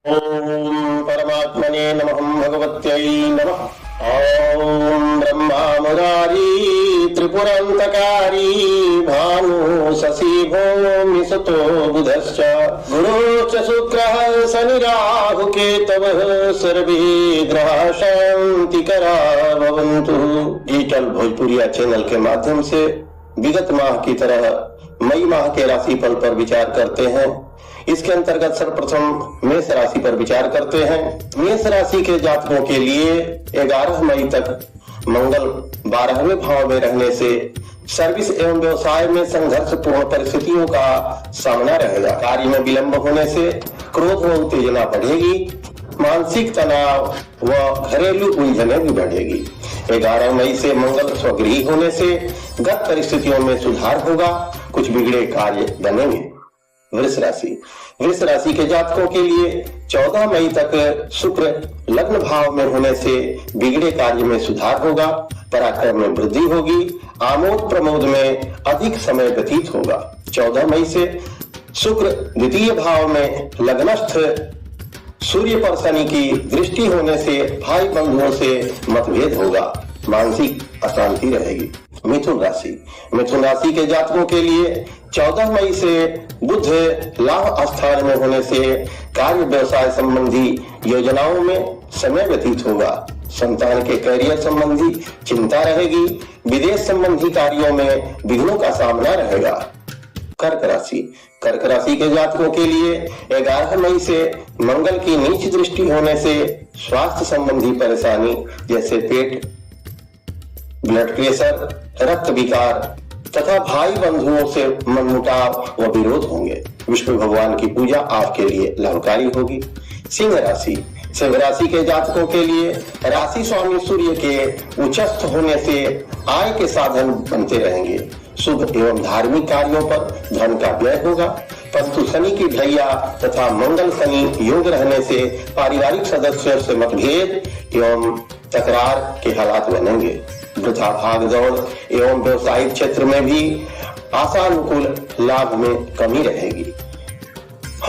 ओम परमात्मने नमः भगवत्यै नमः। ओम ब्रह्मा मुरारी त्रिपुरान्तकारी भानु शशि भौमि सुतो बुधश्च गुरुश्च शुक्रः शनि राहु केतवः सर्वे ग्रहाः शान्तिकरा भवन्तु। डिजिटल भोजपुरिया चैनल के माध्यम से विगत माह की तरह मई माह के राशिफल पर विचार करते हैं। इसके अंतर्गत सर्वप्रथम मेष राशि पर विचार करते हैं। मेष राशि के जातकों के लिए 11 मई तक मंगल 12वें भाव में रहने से सर्विस एवं व्यवसाय में संघर्षपूर्ण परिस्थितियों का सामना रहेगा। कार्य में विलंब होने से क्रोध व उत्तेजना बढ़ेगी। मानसिक तनाव व घरेलू उलझने भी बढ़ेगी। 11 मई से मंगल स्वगृही होने से गत परिस्थितियों में सुधार होगा। कुछ बिगड़े कार्य बनेंगे। वृष राशि के जातकों के लिए 14 मई तक शुक्र लग्न भाव में होने से बिगड़े कार्य में सुधार होगा। पराक्रम में वृद्धि होगी। आमोद प्रमोद में अधिक समय व्यतीत होगा। 14 मई से शुक्र द्वितीय भाव में लग्नस्थ सूर्य पर शनि की दृष्टि होने से भाई बंधुओं से मतभेद होगा। मानसिक अशांति रहेगी। मिथुन राशि के जातकों के लिए 14 मई से बुध लाभ स्थान में होने से कार्य व्यवसाय संबंधी योजनाओं में समय व्यतीत होगा। संतान के करियर संबंधी चिंता रहेगी। विदेश संबंधी कार्यों में विघ्नों का सामना रहेगा। कर्क राशि के जातकों के लिए 11 मई से मंगल की नीच दृष्टि होने से स्वास्थ्य संबंधी परेशानी जैसे पेट, ब्लड प्रेशर, रक्त विकार तथा भाई बंधुओं से मनमुटाव व विरोध होंगे। विष्णु भगवान की पूजा आपके लिए लाभकारी होगी। सिंह राशि के जातकों के लिए राशि स्वामी सूर्य के उच्चस्थ होने से आय के साधन बनते रहेंगे। शुभ एवं धार्मिक कार्यों पर धन का व्यय होगा। परंतु शनि की ढैया तथा मंगल शनि योग रहने से पारिवारिक सदस्यों से मतभेद एवं तकरार के हालात बनेंगे। वृथा भाग दौड़ एवं व्यवसायिक क्षेत्र में भी आशानुकूल लाभ में कमी रहेगी।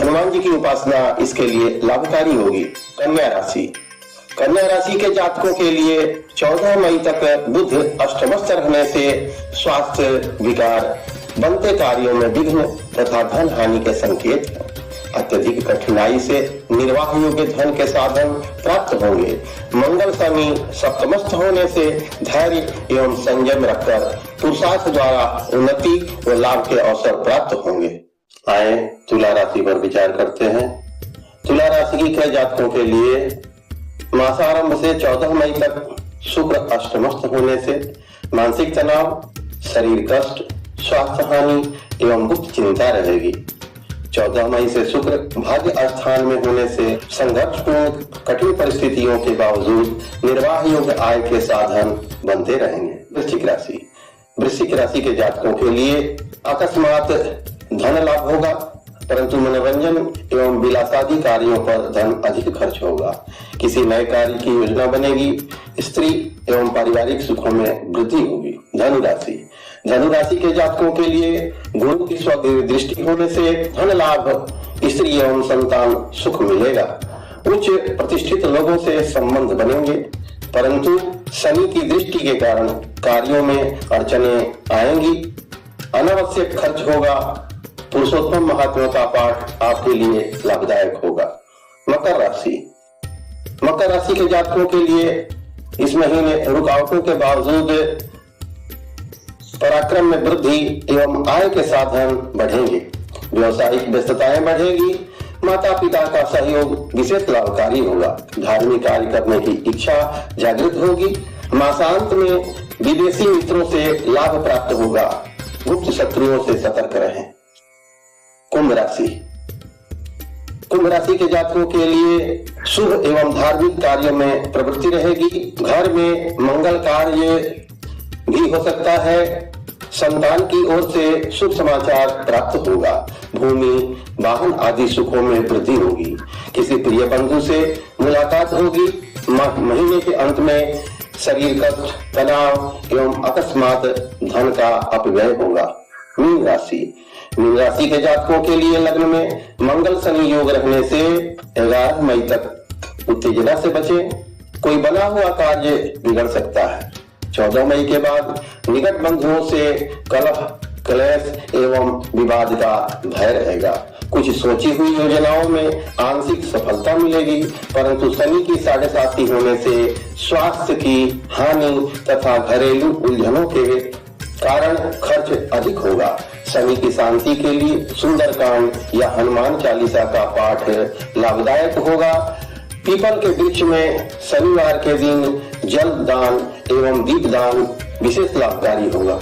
हनुमान जी की उपासना इसके लिए लाभकारी होगी। कन्या राशि के जातकों के लिए 14 मई तक बुध अष्टमस्थ रहने से स्वास्थ्य विकार, बनते कार्यों में विघ्न तथा धन हानि के संकेत हैं। अत्यधिक कठिनाई से निर्वाह योग्य धन के साधन प्राप्त होंगे। मंगल शनि सप्तमस्थ होने से धैर्य एवं संयम रखकर पुरुषार्थ द्वारा उन्नति व लाभ के अवसर प्राप्त होंगे। आए तुला राशि पर विचार करते हैं। तुला राशि के जातकों के लिए मासारंभ से 14 मई तक शुक्र अष्टमस्थ होने से मानसिक तनाव, शरीर कष्ट, स्वास्थ्य हानि एवं गुप्त चिंता रहेगी। 14 मई से शुक्र भाग्य स्थान में होने से संघर्षपूर्ण कठिन परिस्थितियों के बावजूद निर्वाह योग्य आय के साधन बनते रहेंगे। वृश्चिक राशि के जातकों के लिए अकस्मात धन लाभ होगा, परंतु मनोरंजन एवं विलासादी कार्यों पर धन अधिक खर्च होगा। किसी नए कार्य की योजना बनेगी। स्त्री एवं पारिवारिक सुखों में वृद्धि होगी। धनु राशि के जातकों के लिए गुरु की स्वदृष्टि होने से धन लाभ, स्त्री एवं संतान सुख मिलेगा। उच्च प्रतिष्ठित लोगों से संबंध बनेंगे, परंतु शनि की दृष्टि के कारण कार्यों में अड़चने आएंगी। अनावश्यक खर्च होगा। पुरुषोत्तम महात्मा का पाठ आपके लिए लाभदायक होगा। मकर राशि के जातकों के लिए इस महीने रुकावटों के बावजूद पराक्रम में वृद्धि एवं आय के साधन बढ़ेंगे। व्यवसायिक व्यस्तताएं बढ़ेगी। माता पिता का सहयोग विशेष लाभकारी होगा। धार्मिक कार्य करने की इच्छा जागृत होगी। मासांत में विदेशी मित्रों से लाभ प्राप्त होगा। गुप्त शत्रुओं से सतर्क रहें। कुंभ राशि के जातकों के लिए शुभ एवं धार्मिक कार्यों में प्रवृत्ति रहेगी। घर में मंगल कार्य भी हो सकता है। संतान की ओर से शुभ समाचार प्राप्त होगा। भूमि, वाहन आदि सुखों में वृद्धि होगी। किसी प्रिय बंधु से मुलाकात होगी। महीने के अंत में शरीर कष्ट, तनाव एवं अकस्मात धन का अपव्यय होगा। मीन राशि के जातकों के लिए लग्न में मंगल शनि योग रहने से 11 मई तक उत्तेजना से बचें। कोई बना हुआ कार्य बिगड़ सकता है। 14 मई के बाद निकट बंधुओं से कलह क्लेश एवं विवाद का भय रहेगा। कुछ सोची हुई योजनाओं में आंशिक सफलता मिलेगी, परंतु शनि की 7.5 होने से स्वास्थ्य की हानि तथा घरेलू उलझनों के कारण खर्च अधिक होगा। शनि की शांति के लिए सुंदरकांड या हनुमान चालीसा का पाठ लाभदायक होगा। पीपल के वृक्ष में शनिवार के दिन जल दान एवं दीप दान विशेष लाभकारी होगा।